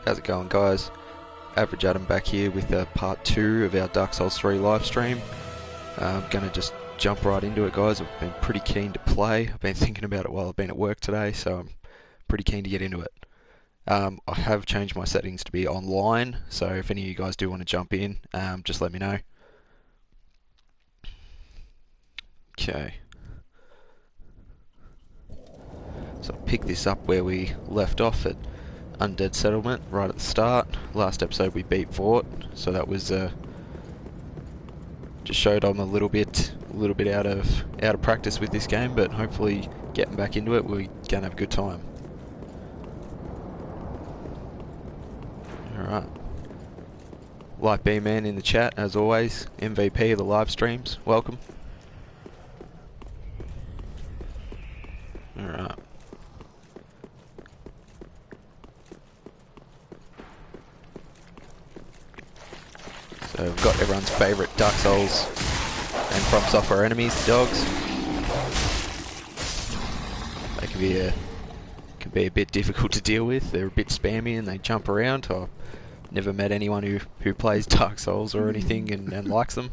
How's it going, guys? Average Adam back here with part 2 of our Dark Souls 3 live stream. I'm gonna just jump right into it, guys. I've been pretty keen to play. I've been thinking about it while I've been at work today, so I'm pretty keen to get into it. I have changed my settings to be online, so if any of you guys do want to jump in, just let me know. Okay. So I'll pick this up where we left off at Undead Settlement right at the start. Last episode we beat Vort, so that was just showed I'm a little bit out of practice with this game, but hopefully getting back into it we're gonna have a good time. Alright. Light B Man in the chat as always, MVP of the live streams, welcome. Alright. So we've got everyone's favourite Dark Souls and From Software enemies, the dogs. They can be a bit difficult to deal with. They're a bit spammy and they jump around. I've never met anyone who plays Dark Souls or anything and likes them.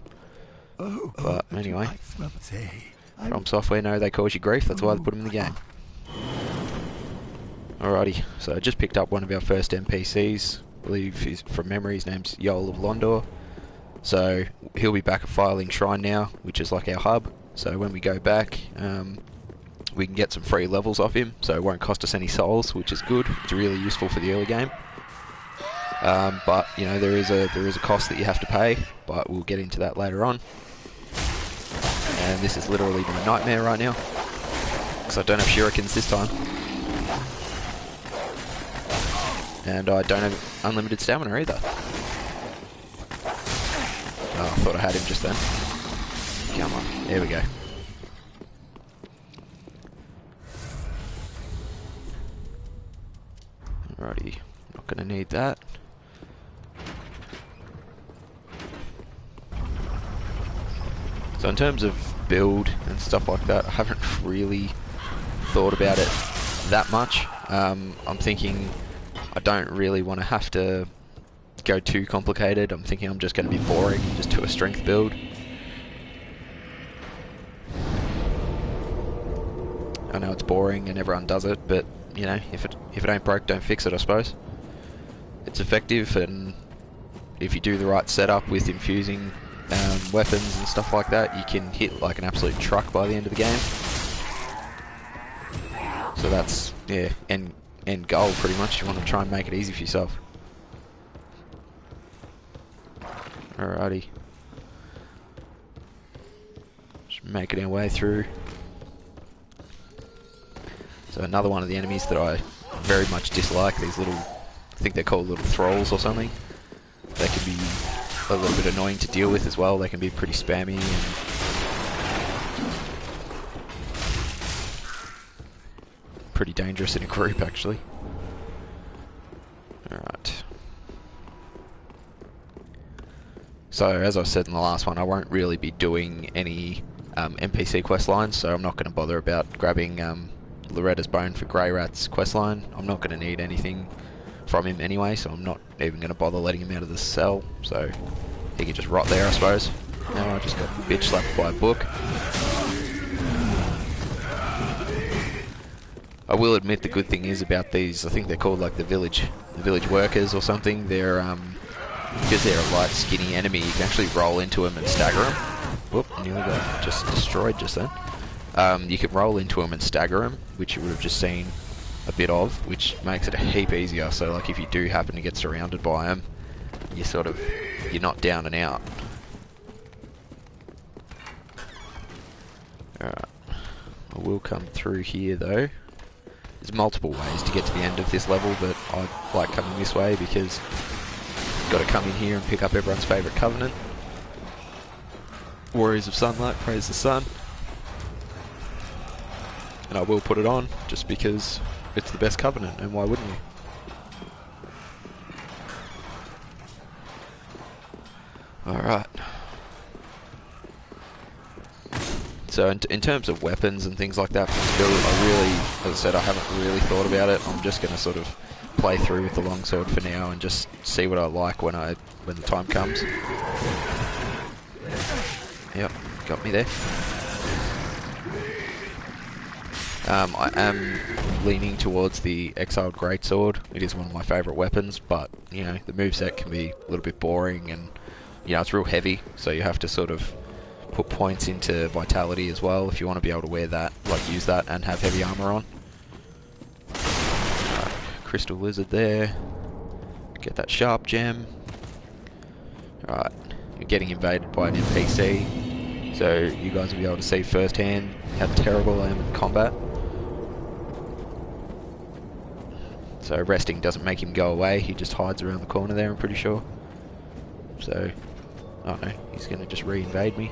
But anyway, From Software know they cause you grief, that's why they put them in the game. Alrighty, so I just picked up one of our first NPCs. I believe he's, from memory, his name's Yoel of Londor. So he'll be back at Firelink Shrine now, which is like our hub. So when we go back, we can get some free levels off him, so it won't cost us any souls, which is good. It's really useful for the early game. But you know, there is a cost that you have to pay, but we'll get into that later on. And this is literally my nightmare right now, because I don't have shurikens this time. And I don't have unlimited stamina either. Oh, I thought I had him just then. Come on, there we go. Alrighty, not gonna need that. So in terms of build and stuff like that, I haven't really thought about it that much. I'm thinking I don't really want to have to go too complicated. I'm thinking I'm just going to be boring, just do a strength build. I know it's boring and everyone does it, but you know, if it ain't broke, don't fix it, I suppose. It's effective, and if you do the right setup with infusing weapons and stuff like that, you can hit like an absolute truck by the end of the game. So that's, yeah, end goal pretty much. You want to try and make it easy for yourself. Alrighty. Just making our way through. So another one of the enemies that I very much dislike, these little, I think they're called little thralls or something. They can be a little bit annoying to deal with as well. They can be pretty spammy and pretty dangerous in a group actually. Alright. So as I said in the last one, I won't really be doing any NPC quest lines, so I'm not going to bother about grabbing Loretta's Bone for Greyrat's questline. I'm not going to need anything from him anyway, so I'm not even going to bother letting him out of the cell, so he can just rot there, I suppose. Now I just got bitch slapped by a book. I will admit the good thing is about these, I think they're called like the village workers or something. They're because they're a light, skinny enemy, you can actually roll into them and stagger them. Whoop, nearly got just destroyed just then. You can roll into them and stagger them, which you would have just seen a bit of, which makes it a heap easier. So like if you do happen to get surrounded by them, you're not down and out. Alright, I will come through here though. There's multiple ways to get to the end of this level, but I like coming this way because you've got to come in here and pick up everyone's favourite covenant. Warriors of Sunlight, praise the sun. And I will put it on, just because it's the best covenant, and why wouldn't you? Alright. So in terms of weapons and things like that for this build, I really, as I said, I haven't really thought about it. I'm just going to sort of play through with the longsword for now and just see what I like when the time comes. Yep, got me there. I am leaning towards the Exiled Greatsword. It is one of my favourite weapons, but, you know, the moveset can be a little bit boring and, you know, it's real heavy, so you have to sort of put points into vitality as well if you want to be able to wear that, like use that and have heavy armour on. Crystal Lizard there. Get that Sharp Gem. Alright, you're getting invaded by an NPC, so you guys will be able to see firsthand how terrible I am in combat. So resting doesn't make him go away, he just hides around the corner there, I'm pretty sure. So, oh no, he's going to just re-invade me.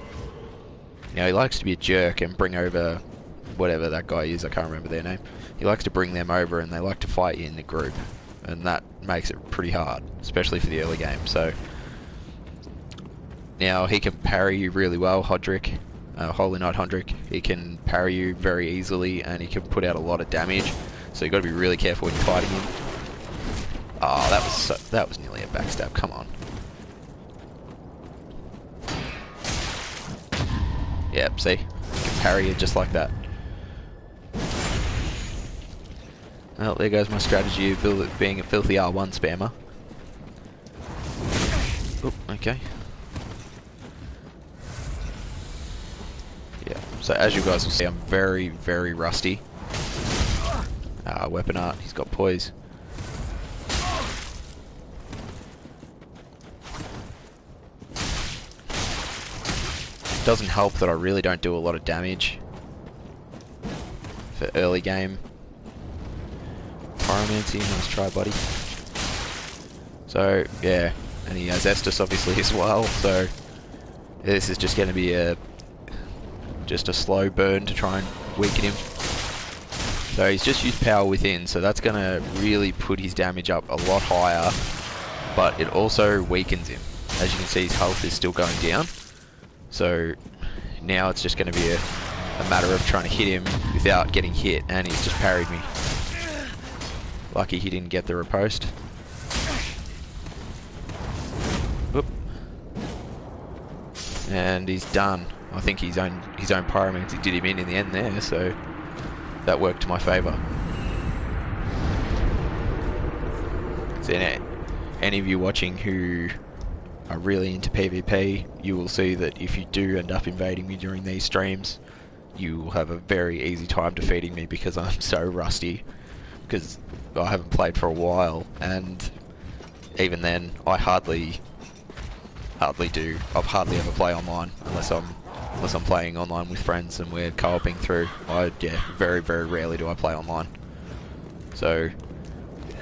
Now he likes to be a jerk and bring over whatever that guy is, I can't remember their name. He likes to bring them over and they like to fight you in the group. And that makes it pretty hard, especially for the early game. So now he can parry you really well, Hodrick, Holy Knight Hodrick. He can parry you very easily and he can put out a lot of damage. So you've got to be really careful when you're fighting him. Oh, that was nearly a backstab, come on. Yep, see? He can parry you just like that. Well, there goes my strategy of being a filthy R1 spammer. Oop, okay. Yeah, so as you guys will see, I'm very, very rusty. Weapon art, he's got poise. Doesn't help that I really don't do a lot of damage for early game. Pyromancy, nice try, buddy. So, yeah, and he has Estus obviously as well, so this is just going to be just a slow burn to try and weaken him. So he's just used Power Within, so that's going to really put his damage up a lot higher, but it also weakens him. As you can see, his health is still going down, so now it's just going to be a matter of trying to hit him without getting hit, and he's just parried me. Lucky he didn't get the riposte. Whoop. And he's done. I think his own pyromancy did him in the end there, so that worked to my favour. So any of you watching who are really into PvP, you will see that if you do end up invading me during these streams, you will have a very easy time defeating me because I'm so rusty. Because I haven't played for a while, and even then, I hardly ever play online unless I'm playing online with friends and we're co-oping through. Very, very rarely do I play online. So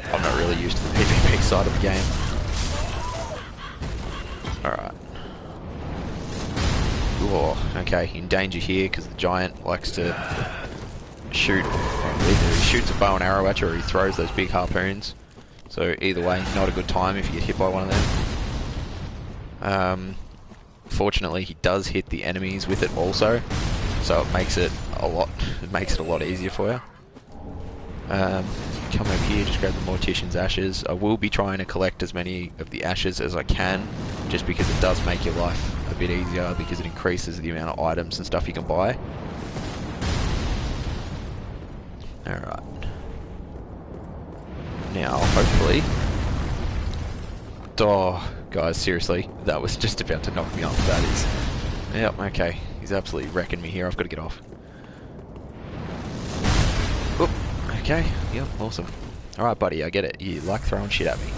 I'm not really used to the PvP side of the game. Alright. Oh, okay, in danger here because the giant likes to shoot. Either he shoots a bow and arrow at you or he throws those big harpoons. So either way, not a good time if you get hit by one of them. Fortunately, he does hit the enemies with it also, so it makes it a lot easier for you. Come over here, just grab the Mortician's Ashes. I will be trying to collect as many of the ashes as I can, just because it does make your life a bit easier, because it increases the amount of items and stuff you can buy. Alright. Now, hopefully... Oh, guys, seriously, that was just about to knock me off, that is. Yep, okay. He's absolutely wrecking me here, I've got to get off. Oop, okay, yep, awesome. Alright, buddy, I get it. You like throwing shit at me.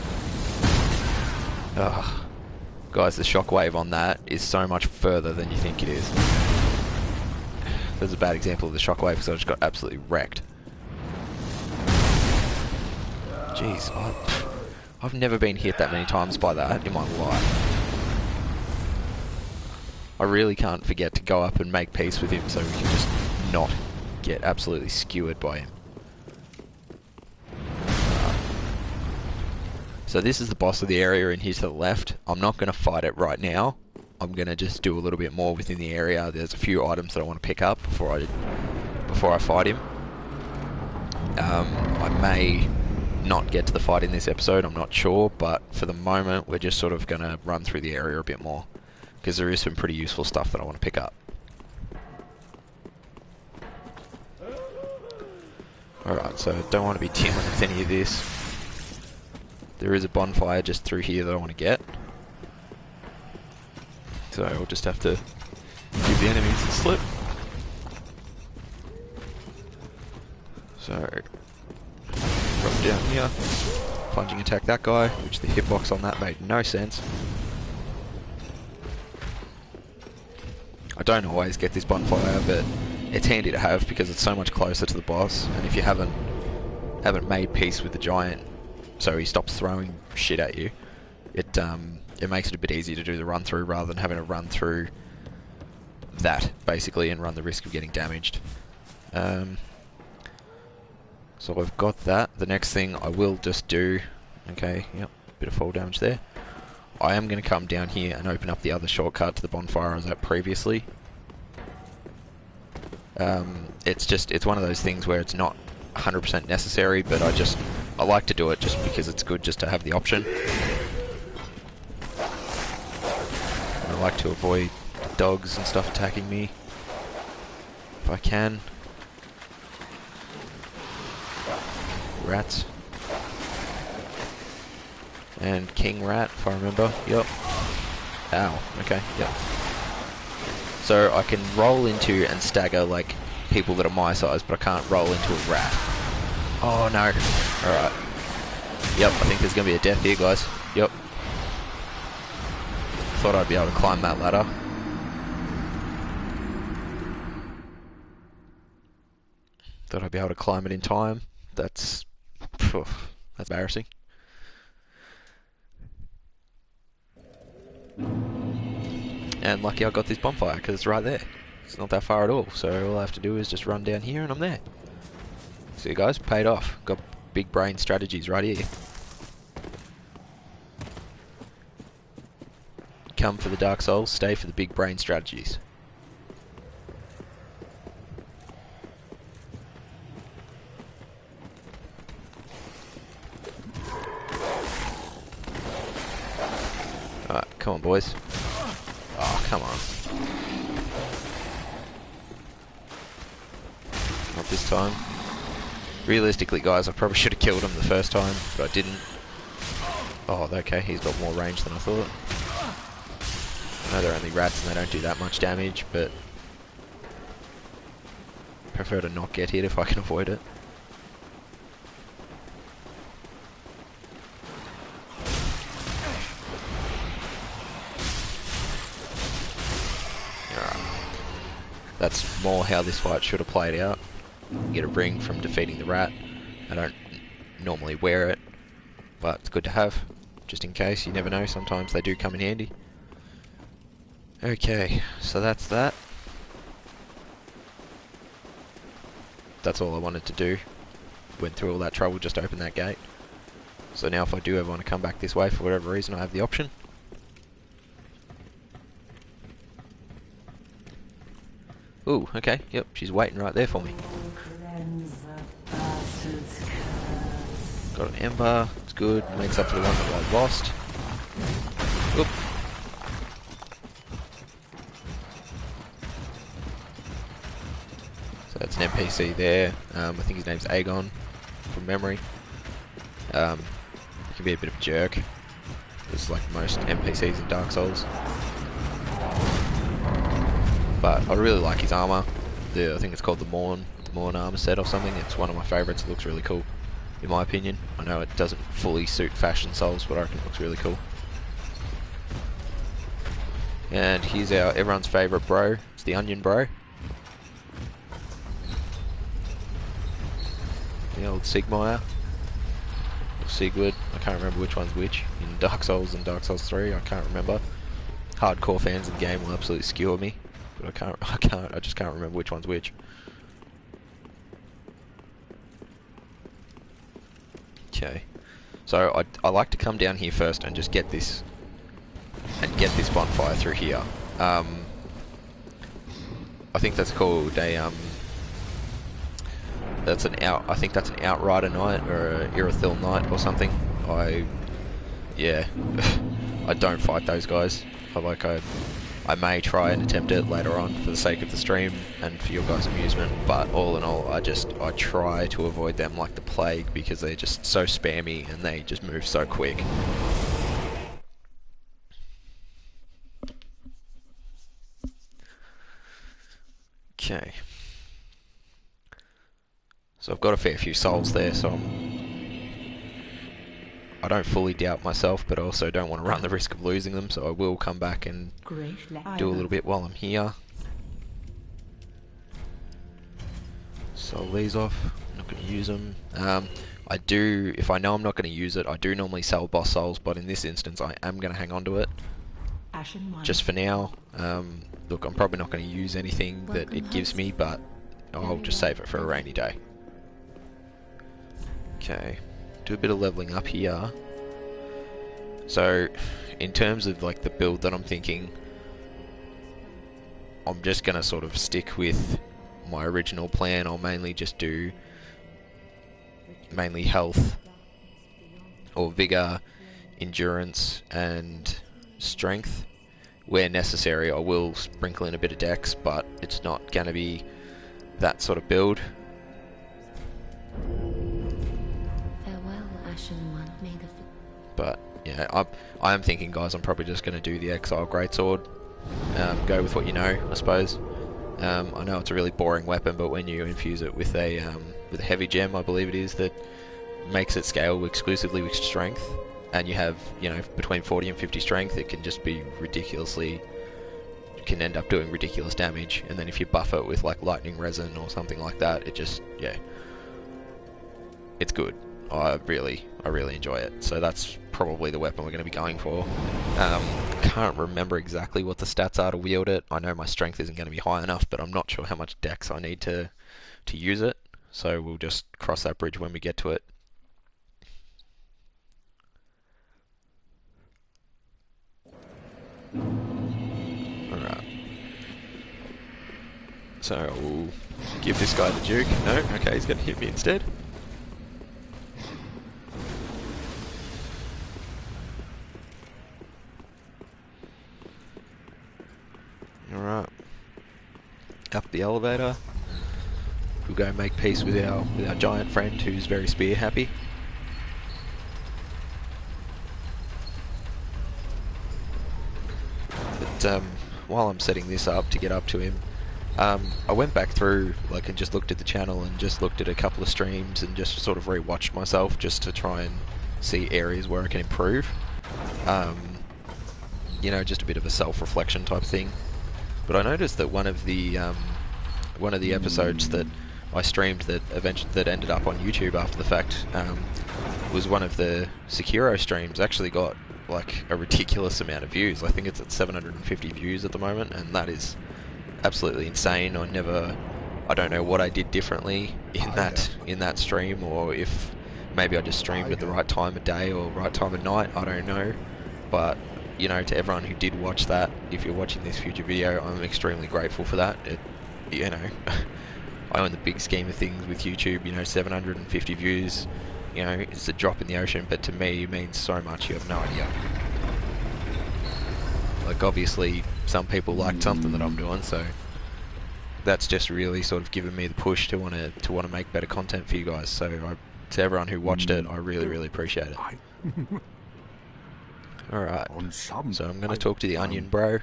Ugh. Guys, the shockwave on that is so much further than you think it is. There's a bad example of the shockwave because I just got absolutely wrecked. Jeez, I've never been hit that many times by that in my life. I really can't forget to go up and make peace with him so we can just not get absolutely skewered by him. So this is the boss of the area in here to the left. I'm not going to fight it right now. I'm going to just do a little bit more within the area. There's a few items that I want to pick up before I fight him. I may not get to the fight in this episode, I'm not sure, but for the moment we're just sort of going to run through the area a bit more, because there is some pretty useful stuff that I want to pick up. Alright, so I don't want to be dealing with any of this. There is a bonfire just through here that I want to get. So I'll just have to give the enemies a slip. So, drop down here, plunging attack that guy, which the hitbox on that made no sense. I don't always get this bonfire, but it's handy to have because it's so much closer to the boss, and if you haven't made peace with the giant, so he stops throwing shit at you, it makes it a bit easier to do the run through rather than having to run through that basically and run the risk of getting damaged. So I've got that. The next thing I will just do, okay, yep, bit of fall damage there. I am going to come down here and open up the other shortcut to the bonfire I was at previously. It's one of those things where it's not 100% necessary, but I like to do it just because it's good just to have the option. I like to avoid dogs and stuff attacking me if I can. Rats. And king rat, if I remember. Yep. Ow. Okay, yep. So I can roll into and stagger like people that are my size, but I can't roll into a rat. Oh no. Alright. Yep, I think there's going to be a death here, guys. Yep. Thought I'd be able to climb that ladder. Thought I'd be able to climb it in time. That's embarrassing. And lucky I got this bonfire because it's right there. It's not that far at all. So all I have to do is just run down here and I'm there. See you guys, paid off. Got big brain strategies right here. Come for the Dark Souls, stay for the big brain strategies. Alright, come on boys. Oh, come on. Not this time. Realistically guys, I probably should have killed him the first time, but I didn't. Oh, okay, he's got more range than I thought. I know they're only rats and they don't do that much damage, but I prefer to not get hit if I can avoid it. That's more how this fight should have played out. Get a ring from defeating the rat. I don't normally wear it, but it's good to have, just in case. You never know, sometimes they do come in handy. Okay, so that's that. That's all I wanted to do. Went through all that trouble just to open that gate. So now if I do ever want to come back this way for whatever reason, I have the option. Ooh, okay, yep, she's waiting right there for me. Got an ember, it's good, makes up for the one that I lost. Oop. So that's an NPC there, I think his name's Agon, from memory. He can be a bit of a jerk, just like most NPCs in Dark Souls. But I really like his armor. I think it's called the Morn armor set or something. It's one of my favourites. It looks really cool, in my opinion. I know it doesn't fully suit Fashion Souls, but I reckon it looks really cool. And here's everyone's favourite bro. It's the Onion Bro. The old Sigmire. Or Sigurd. I can't remember which one's which. In Dark Souls and Dark Souls 3, I can't remember. Hardcore fans of the game will absolutely skewer me. But I just can't remember which one's which. Okay, so I like to come down here first and just get this bonfire through here. I think that's called a that's an out. I think that's an Outrider Knight or a Irithyll Knight or something. Yeah, I don't fight those guys. I may try and attempt it later on for the sake of the stream and for your guys' amusement, but all in all, I try to avoid them like the plague because they're just so spammy and they just move so quick. Okay. So I've got a fair few souls there, so I don't fully doubt myself, but I also don't want to run the risk of losing them, so I will come back and do a little bit while I'm here. Sell these off. I'm not going to use them. I do, if I know I'm not going to use it, I do normally sell boss souls, but in this instance I am going to hang on to it. Just for now. Look, I'm probably not going to use anything that it gives me, but I'll just save it for a rainy day. Okay, do a bit of leveling up here. So, in terms of like the build that I'm thinking, I'm just going to sort of stick with my original plan. I'll mainly just do health or vigor, endurance and strength. Where necessary I will sprinkle in a bit of dex, but it's not going to be that sort of build. Farewell, Ashen One, may the... But yeah, I am thinking, guys, I'm probably just going to do the Exile Greatsword. Go with what you know, I suppose. I know it's a really boring weapon, but when you infuse it with a heavy gem, I believe it is, that makes it scale exclusively with strength, and you have, you know, between 40 and 50 strength, it can just be can end up doing ridiculous damage. And then if you buff it with like lightning resin or something like that, it just, yeah, it's good. I really enjoy it. So that's probably the weapon we're going to be going for. Can't remember exactly what the stats are to wield it. I know my strength isn't going to be high enough, but I'm not sure how much dex I need to use it. So we'll just cross that bridge when we get to it. Alright. So we'll give this guy the Duke. No? Okay, he's going to hit me instead. Alright. Up the elevator. We'll go make peace with our giant friend who's very spear happy. But while I'm setting this up to get up to him, I went back through and just looked at the channel and just looked at a couple of streams and just sort of re-watched myself just to try and see areas where I can improve. You know, just a bit of a self-reflection type thing. But I noticed that one of the episodes that I streamed that ended up on YouTube after the fact was one of the Sekiro streams. Actually got like a ridiculous amount of views. I think it's at 750 views at the moment, and that is absolutely insane. I don't know what I did differently in that stream, or if maybe I just streamed at the right time of day or right time of night. I don't know, but you know, to everyone who did watch that, if you're watching this future video, I'm extremely grateful for that. You know, I own the big scheme of things with YouTube. You know, 750 views, you know, it's a drop in the ocean, but to me it means so much. You have no idea. Like, obviously some people liked something that I'm doing, so that's just really sort of given me the push to want to make better content for you guys. So to everyone who watched it, I really appreciate it. Alright, so I'm going to talk to the Onion Bro.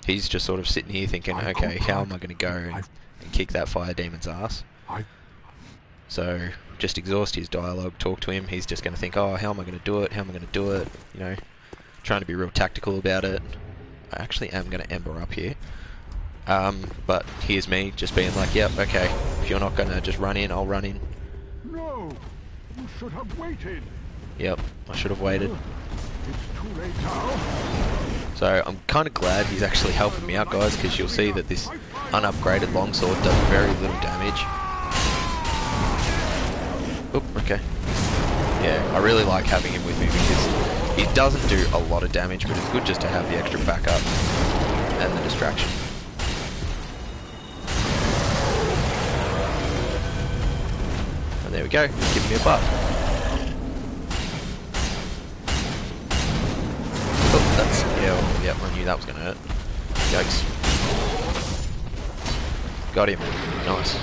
He's just sort of sitting here thinking, okay, how am I going to go and kick that fire demon's ass? So just exhaust his dialogue, talk to him. He's just going to think, oh, how am I going to do it? How am I going to do it? You know, trying to be real tactical about it. I actually am going to Ember up here. But here's me just being like, yep, okay, if you're not going to just run in, I'll run in. No, you should have waited. Yep, I should have waited. It's too late now. So I'm kind of glad he's actually helping me out, guys, because you'll see that this unupgraded longsword does very little damage. Oop, okay. Yeah, I really like having him with me because he doesn't do a lot of damage, but it's good just to have the extra backup and the distraction. we go. Give me a buff. Oh, that's... Yeah, well, yep, I knew that was going to hurt. Yikes. Got him. Nice. I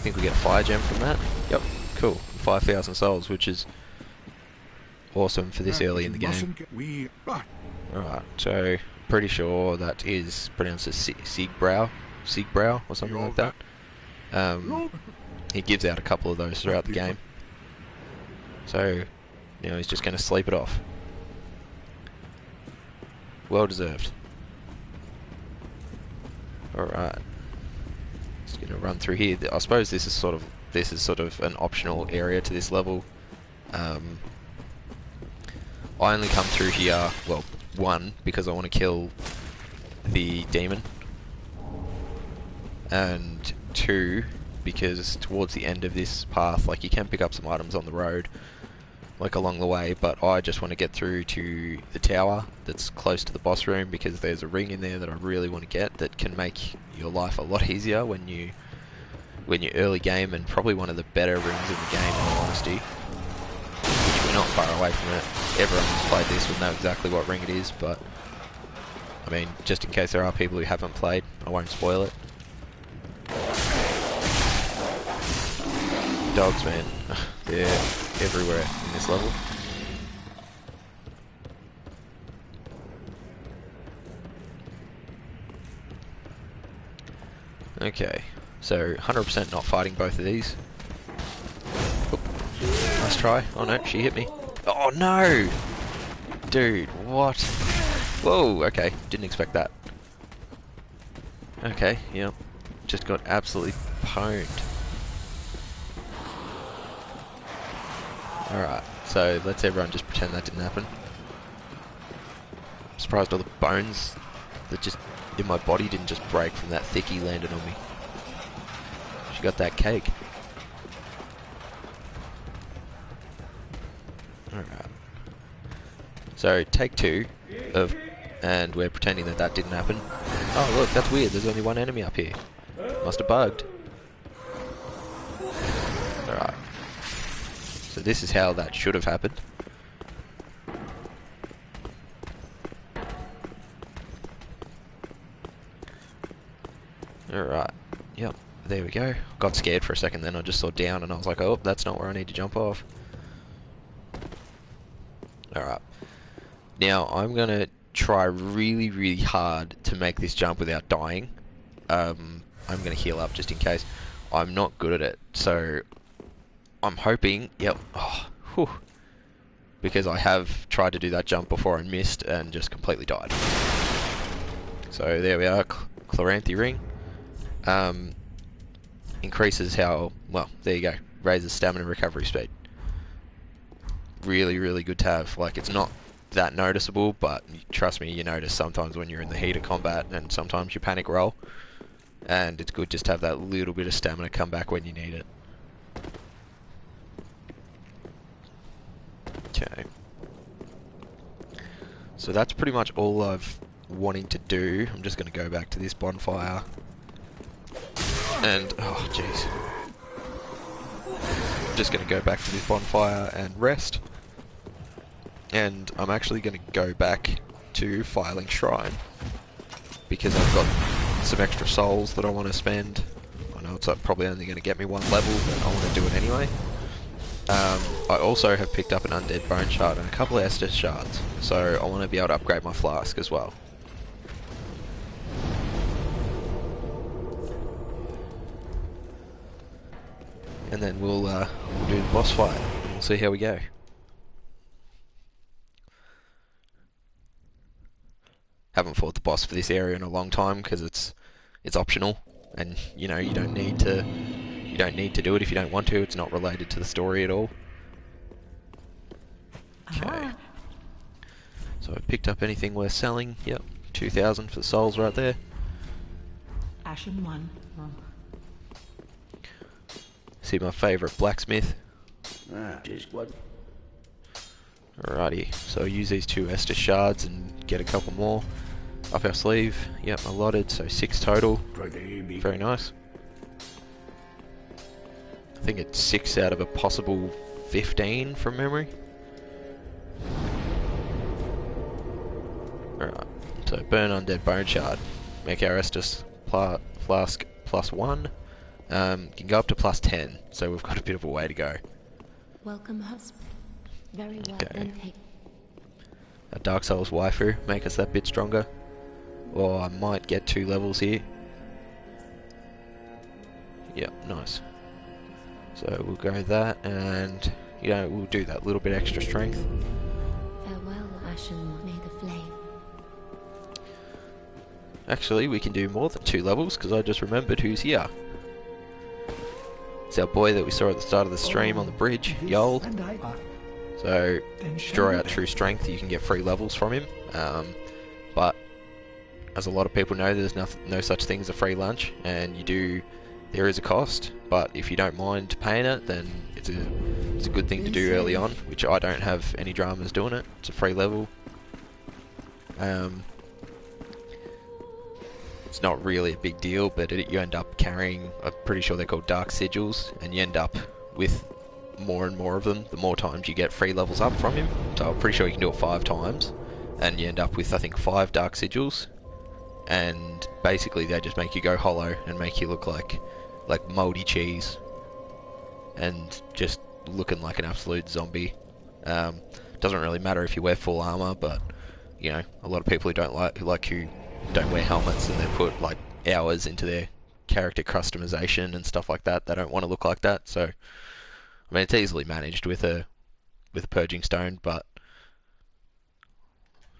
think we get a fire gem from that. Yep, cool. 5,000 souls, which is awesome for this early in the game. Alright, so pretty sure that is pronounced as Siegbräu or something like that. He gives out a couple of those throughout the game. So, you know, he's just going to sleep it off. Well deserved. Alright. Just going to run through here. I suppose this is sort of an optional area to this level. I only come through here, well, one, because I want to kill the demon, and two, because towards the end of this path, like, you can pick up some items on the road, like along the way, but I just want to get through to the tower that's close to the boss room, because there's a ring in there that I really want to get that can make your life a lot easier when you early game, and probably one of the better rings in the game, in all honesty. Which we're not far away from it. Everyone who's played this will know exactly what ring it is, but I mean, just in case there are people who haven't played, I won't spoil it. Dogs, man. They're everywhere in this level. Okay, so 100% not fighting both of these. Oop. Nice try. Oh no, she hit me. Oh no! Dude, what? Whoa, okay, didn't expect that. Okay, yep. Just got absolutely pwned. Alright, so let's everyone just pretend that didn't happen. I'm surprised all the bones that just in my body didn't just break from that thickie landed on me. She got that cake. Alright. So, take two of... and we're pretending that that didn't happen. Oh look, that's weird, there's only one enemy up here. Must have bugged. Alright. So this is how that should have happened. Alright, yep, there we go. Got scared for a second then, I just saw down and I was like, oh, that's not where I need to jump off. Alright. Now, I'm gonna try really, really hard to make this jump without dying. I'm gonna heal up just in case. I'm not good at it, so I'm hoping, yep, oh, whew, because I have tried to do that jump before and missed and just completely died. So there we are, Chloranthy Ring. Increases how, well, there you go, raises stamina recovery speed. Really, really good to have. Like, it's not that noticeable, but trust me, you notice sometimes when you're in the heat of combat and sometimes you panic roll, and it's good just to have that little bit of stamina come back when you need it. Okay. So that's pretty much all I've wanting to do. I'm just going to go back to this bonfire. And, oh jeez. Just going to go back to this bonfire and rest. And I'm actually going to go back to Firelink Shrine, because I've got some extra souls that I want to spend. I know it's probably only going to get me one level, but I want to do it anyway. I also have picked up an Undead Bone Shard and a couple of Estus Shards, so I want to be able to upgrade my flask as well. And then we'll do the boss fight, and we'll see how we go. Haven't fought the boss for this area in a long time because it's optional, and you know, you don't need to do it if you don't want to. It's not related to the story at all. Okay. So I've picked up anything worth selling. Yep, 2,000 for the souls right there. Ashen one. Oh. See my favourite blacksmith. Just what? Alrighty, so I'll use these two Estus Shards and get a couple more up our sleeve. Yep, allotted, so 6 total. Very nice. think it's 6 out of a possible 15 from memory. Alright, so burn undead bone shard. Make our Estus flask +1. Can go up to +10, so we've got a bit of a way to go. Welcome, husband. Very well, Okay. then take. A Dark Souls waifu, make us that bit stronger. Or I might get 2 levels here. Yep, nice. So we'll go that, and you know, we'll do that little bit extra strength. Farewell, Ashen One. May the flame. Actually, we can do more than 2 levels, because I just remembered who's here. It's our boy that we saw at the start of the stream on the bridge, Yol. And I So, then shall draw we out then? true strength, you can get 3 levels from him. But, as a lot of people know, there's no such thing as a free lunch, and there is a cost, but if you don't mind paying it, then it's a good thing to do early on, which I don't have any dramas doing it. It's a free level. It's not really a big deal, but you end up carrying, I'm pretty sure they're called Dark Sigils, and you end up with more and more of them the more times you get free levels up from him. So I'm pretty sure you can do it 5 times, and you end up with, I think, 5 Dark Sigils, and basically they just make you go hollow and make you look like mouldy cheese, and just looking like an absolute zombie. Doesn't really matter if you wear full armor, but you know, a lot of people who don't wear helmets and they put like hours into their character customization and stuff like that. They don't want to look like that. So, I mean, it's easily managed with a purging stone, but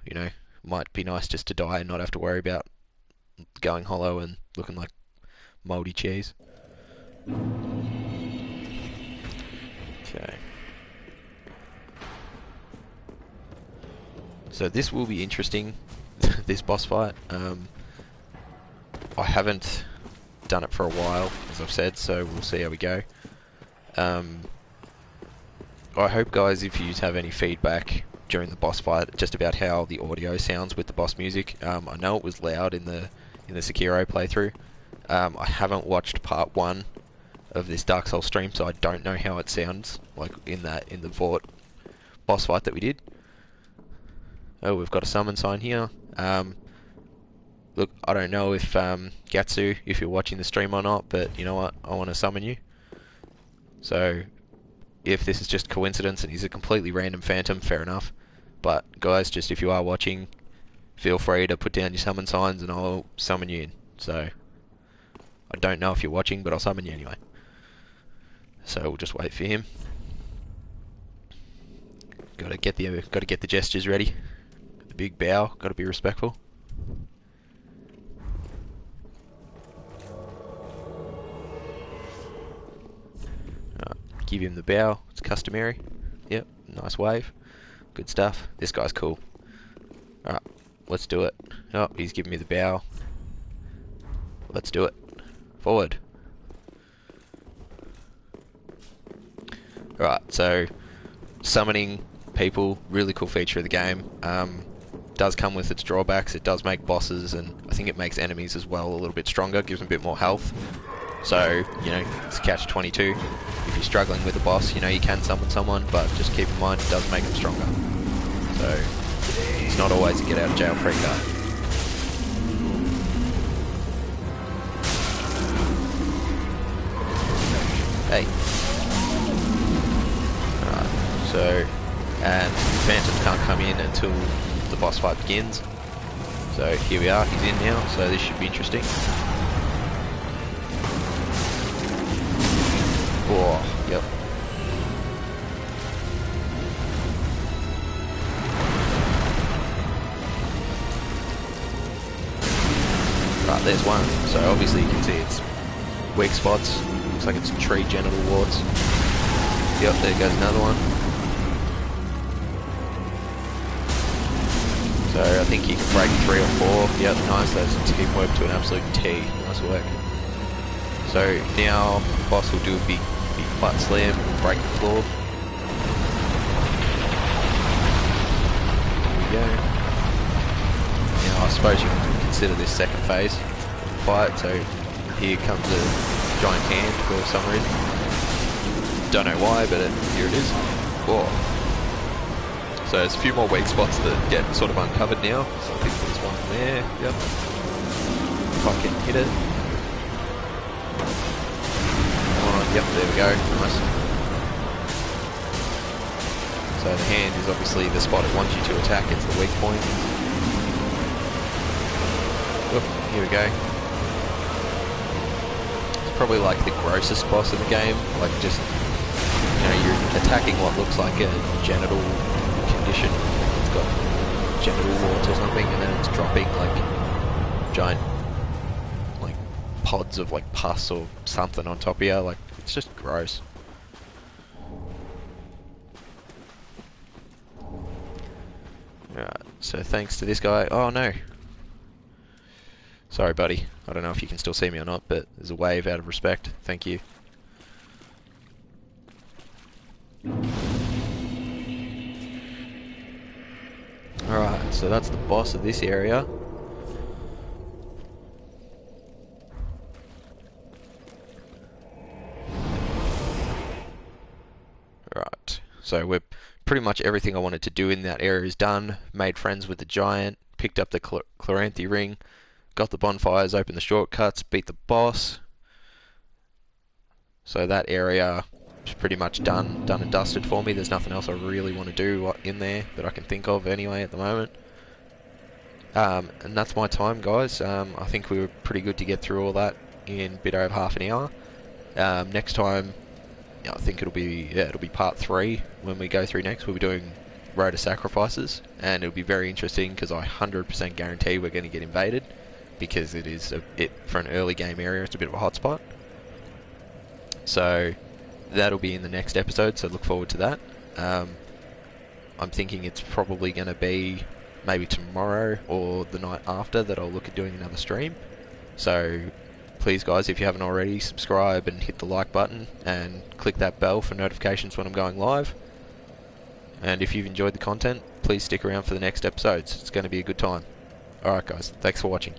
you know, might be nice just to die and not have to worry about going hollow and looking like mouldy cheese. Okay. So this will be interesting, this boss fight. I haven't done it for a while, as I've said, so we'll see how we go. I hope, guys, if you have any feedback during the boss fight, just about how the audio sounds with the boss music. I know it was loud in the Sekiro playthrough. I haven't watched part 1 of this Dark Souls stream, so I don't know how it sounds like in the Vort boss fight that we did. Oh, we've got a summon sign here. Look, I don't know if Gatsu, if you're watching the stream or not, but you know what? I want to summon you. So, if this is just coincidence and he's a completely random phantom, fair enough. But guys, just if you are watching, feel free to put down your summon signs and I'll summon you in. So, I don't know if you're watching, but I'll summon you anyway. So we'll just wait for him. Gotta get the gestures ready. The big bow. Gotta be respectful. Give him the bow. It's customary. Yep. Nice wave. Good stuff. This guy's cool. Alright. Let's do it. Oh, he's giving me the bow. Let's do it. Forward. Right, so summoning people, really cool feature of the game. Does come with its drawbacks. It does make bosses, and I think it makes enemies as well a little bit stronger, gives them a bit more health. So, you know, it's catch-22. If you're struggling with a boss, you know, you can summon someone, but just keep in mind it does make them stronger. So, it's not always a get-out-of-jail-free card. Hey. Alright, so, and phantoms can't come in until the boss fight begins. So here we are, he's in now, so this should be interesting. Oh, yep. Right, there's one. So obviously you can see it's weak spots. Looks like it's tree genital warts. Yep, there goes another one. So I think you can break 3 or 4. Yep, nice. That's teamwork to an absolute T. Nice work. So now boss will do a big butt slam, break the floor. There we go. Now I suppose you can consider this second phase of the fight. So here comes a giant hand for some reason. Don't know why, but here it is. Whoa. So there's a few more weak spots that get sort of uncovered now. So I think there's one there. Yep. If I can hit it. Come on. Yep, there we go. Nice. So the hand is obviously the spot it wants you to attack. It's the weak point. Oop, here we go. It's probably like the grossest boss in the game. Like just, you know, you're attacking what looks like a genital condition. It's got genital warts or something, and then it's dropping like giant like pods of like pus or something on top of you. Like, it's just gross. Right, so thanks to this guy. Oh no. Sorry buddy, I don't know if you can still see me or not, but there's a wave out of respect. Thank you. Alright, so that's the boss of this area. Right, so we're pretty much everything I wanted to do in that area is done. Made friends with the giant, picked up the Chloranthy ring, got the bonfires, opened the shortcuts, beat the boss. So that area is pretty much done and dusted for me. There's nothing else I really want to do in there that I can think of anyway at the moment. And that's my time, guys. I think we were pretty good to get through all that in a bit over half an hour. Next time, I think it'll be part 3 when we go through next. We'll be doing Road to Sacrifices, and it'll be very interesting because I 100% guarantee we're going to get invaded, because it is for an early game area. It's a bit of a hotspot. So that'll be in the next episode. So look forward to that. I'm thinking it's probably going to be maybe tomorrow or the night after that I'll look at doing another stream. So please guys, if you haven't already, subscribe and hit the like button and click that bell for notifications when I'm going live. And if you've enjoyed the content, please stick around for the next episodes. It's going to be a good time. Alright guys, thanks for watching.